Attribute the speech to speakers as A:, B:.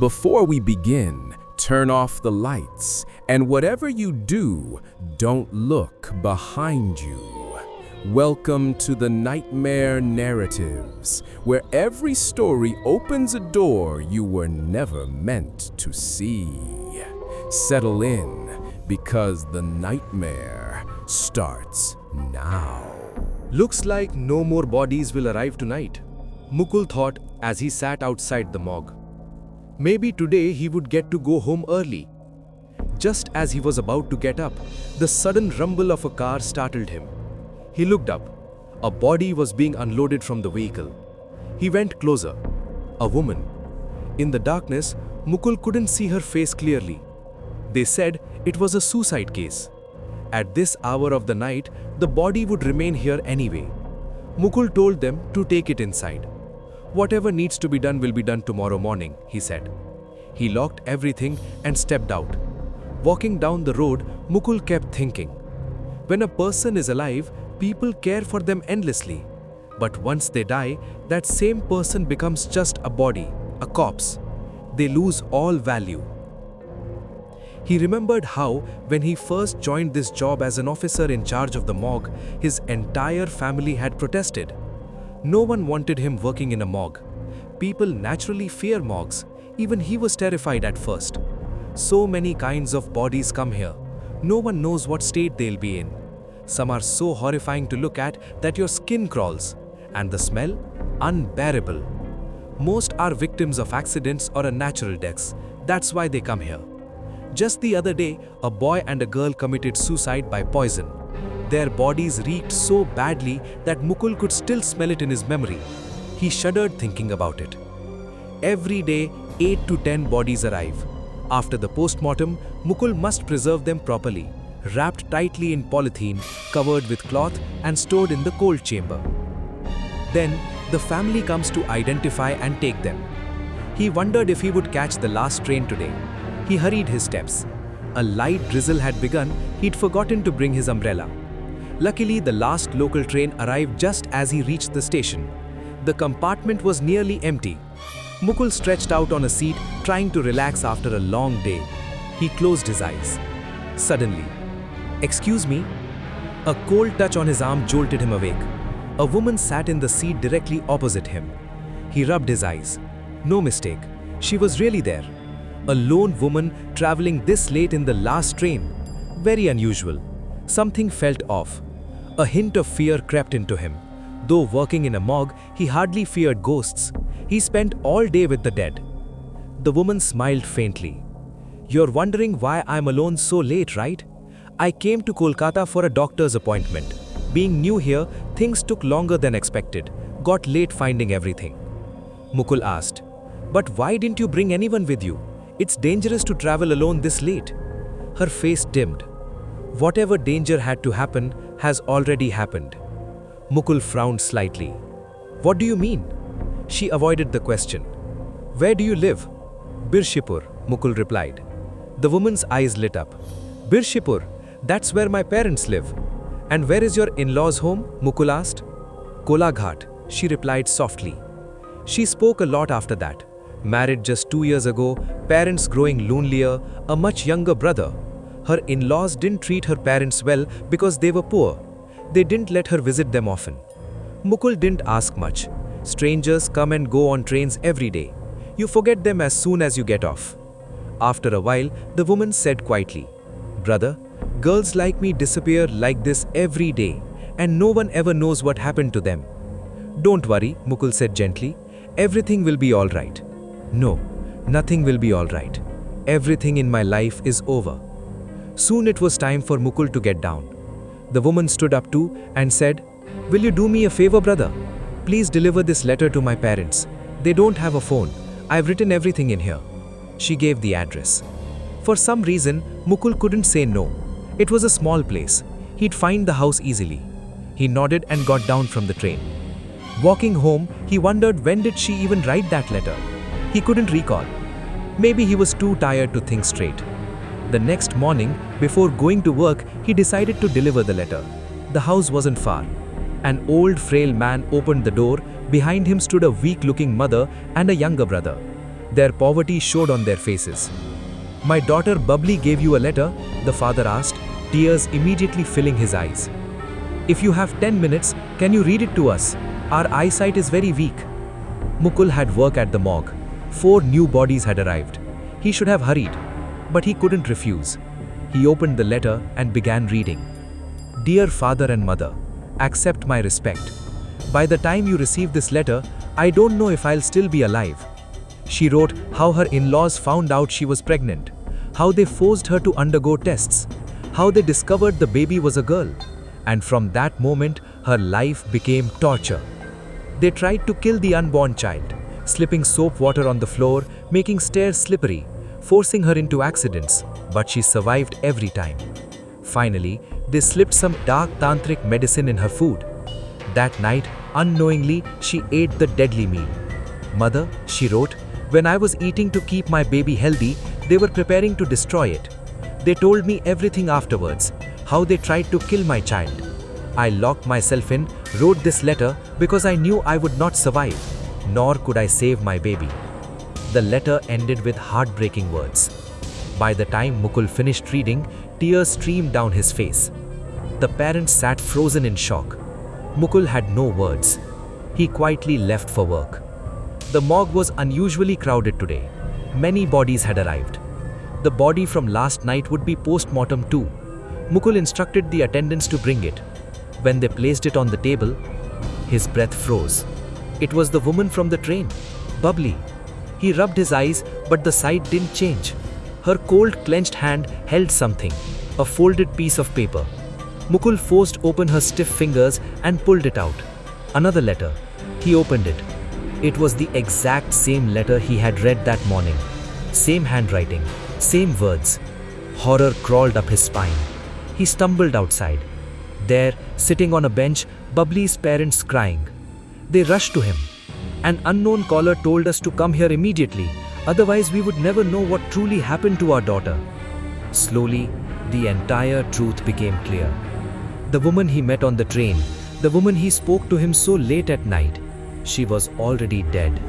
A: Before we begin, turn off the lights, and whatever you do, don't look behind you. Welcome to the Nightmare Narratives, where every story opens a door you were never meant to see. Settle in, because the nightmare starts now.
B: Looks like no more bodies will arrive tonight, Mukul thought as he sat outside the morgue. Maybe today he would get to go home early. Just as he was about to get up, the sudden rumble of a car startled him. He looked up. A body was being unloaded from the vehicle. He went closer. A woman. In the darkness, Mukul couldn't see her face clearly. They said it was a suicide case. At this hour of the night, the body would remain here anyway. Mukul told them to take it inside. Whatever needs to be done will be done tomorrow morning, he said. He locked everything and stepped out. Walking down the road, Mukul kept thinking. When a person is alive, people care for them endlessly. But once they die, that same person becomes just a body, a corpse. They lose all value. He remembered how, when he first joined this job as an officer in charge of the morgue, his entire family had protested. No one wanted him working in a morgue. People naturally fear morgues. Even he was terrified at first. So many kinds of bodies come here. No one knows what state they'll be in. Some are so horrifying to look at that your skin crawls. And the smell? Unbearable. Most are victims of accidents or natural deaths. That's why they come here. Just the other day, a boy and a girl committed suicide by poison. Their bodies reeked so badly that Mukul could still smell it in his memory. He shuddered thinking about it. Every day, 8 to 10 bodies arrive. After the post-mortem, Mukul must preserve them properly, wrapped tightly in polythene, covered with cloth and stored in the cold chamber. Then, the family comes to identify and take them. He wondered if he would catch the last train today. He hurried his steps. A light drizzle had begun. He'd forgotten to bring his umbrella. Luckily, the last local train arrived just as he reached the station. The compartment was nearly empty. Mukul stretched out on a seat, trying to relax after a long day. He closed his eyes. Suddenly, "Excuse me?" A cold touch on his arm jolted him awake. A woman sat in the seat directly opposite him. He rubbed his eyes. No mistake. She was really there. A lone woman traveling this late in the last train. Very unusual. Something felt off. A hint of fear crept into him. Though working in a morgue, he hardly feared ghosts. He spent all day with the dead. The woman smiled faintly. "You're wondering why I'm alone so late, right? I came to Kolkata for a doctor's appointment. Being new here, things took longer than expected. Got late finding everything." Mukul asked, "But why didn't you bring anyone with you? It's dangerous to travel alone this late." Her face dimmed. Whatever danger had to happen has already happened. Mukul frowned slightly. "What do you mean?" She avoided the question. "Where do you live?" "Birshipur," Mukul replied. The woman's eyes lit up. "Birshipur, that's where my parents live." "And where is your in-laws' home?" Mukul asked. "Kolaghat," she replied softly. She spoke a lot after that. Married just 2 years ago, parents growing lonelier, a much younger brother. Her in-laws didn't treat her parents well because they were poor. They didn't let her visit them often. Mukul didn't ask much. Strangers come and go on trains every day. You forget them as soon as you get off. After a while, the woman said quietly, "Brother, girls like me disappear like this every day, and no one ever knows what happened to them." "Don't worry," Mukul said gently. "Everything will be all right." "No, nothing will be all right. Everything in my life is over." Soon it was time for Mukul to get down. The woman stood up too and said, "Will you do me a favor, brother? Please deliver this letter to my parents. They don't have a phone. I've written everything in here." She gave the address. For some reason, Mukul couldn't say no. It was a small place. He'd find the house easily. He nodded and got down from the train. Walking home, he wondered when did she even write that letter. He couldn't recall. Maybe he was too tired to think straight. The next morning, before going to work, he decided to deliver the letter. The house wasn't far. An old, frail man opened the door. Behind him stood a weak-looking mother and a younger brother. Their poverty showed on their faces. "My daughter Bubbly gave you a letter?" the father asked, tears immediately filling his eyes. "If you have 10 minutes, can you read it to us? Our eyesight is very weak." Mukul had work at the morgue. 4 new bodies had arrived. He should have hurried, but he couldn't refuse. He opened the letter and began reading. "Dear father and mother, accept my respect. By the time you receive this letter, I don't know if I'll still be alive." She wrote how her in-laws found out she was pregnant, how they forced her to undergo tests, how they discovered the baby was a girl, and from that moment, her life became torture. They tried to kill the unborn child, slipping soap water on the floor, making stairs slippery, forcing her into accidents, but she survived every time. Finally, they slipped some dark tantric medicine in her food. That night, unknowingly, she ate the deadly meal. "Mother," she wrote, "when I was eating to keep my baby healthy, they were preparing to destroy it. They told me everything afterwards, how they tried to kill my child. I locked myself in, wrote this letter because I knew I would not survive, nor could I save my baby." The letter ended with heartbreaking words. By the time Mukul finished reading, tears streamed down his face. The parents sat frozen in shock. Mukul had no words. He quietly left for work. The morgue was unusually crowded today. Many bodies had arrived. The body from last night would be post-mortem too. Mukul instructed the attendants to bring it. When they placed it on the table, his breath froze. It was the woman from the train, Bubbly. He rubbed his eyes, but the sight didn't change. Her cold, clenched hand held something, a folded piece of paper. Mukul forced open her stiff fingers and pulled it out. Another letter. He opened it. It was the exact same letter he had read that morning. Same handwriting, same words. Horror crawled up his spine. He stumbled outside. There, sitting on a bench, Bubbly's parents crying. They rushed to him. "An unknown caller told us to come here immediately, otherwise we would never know what truly happened to our daughter." Slowly, the entire truth became clear. The woman he met on the train, the woman he spoke to him so late at night, she was already dead.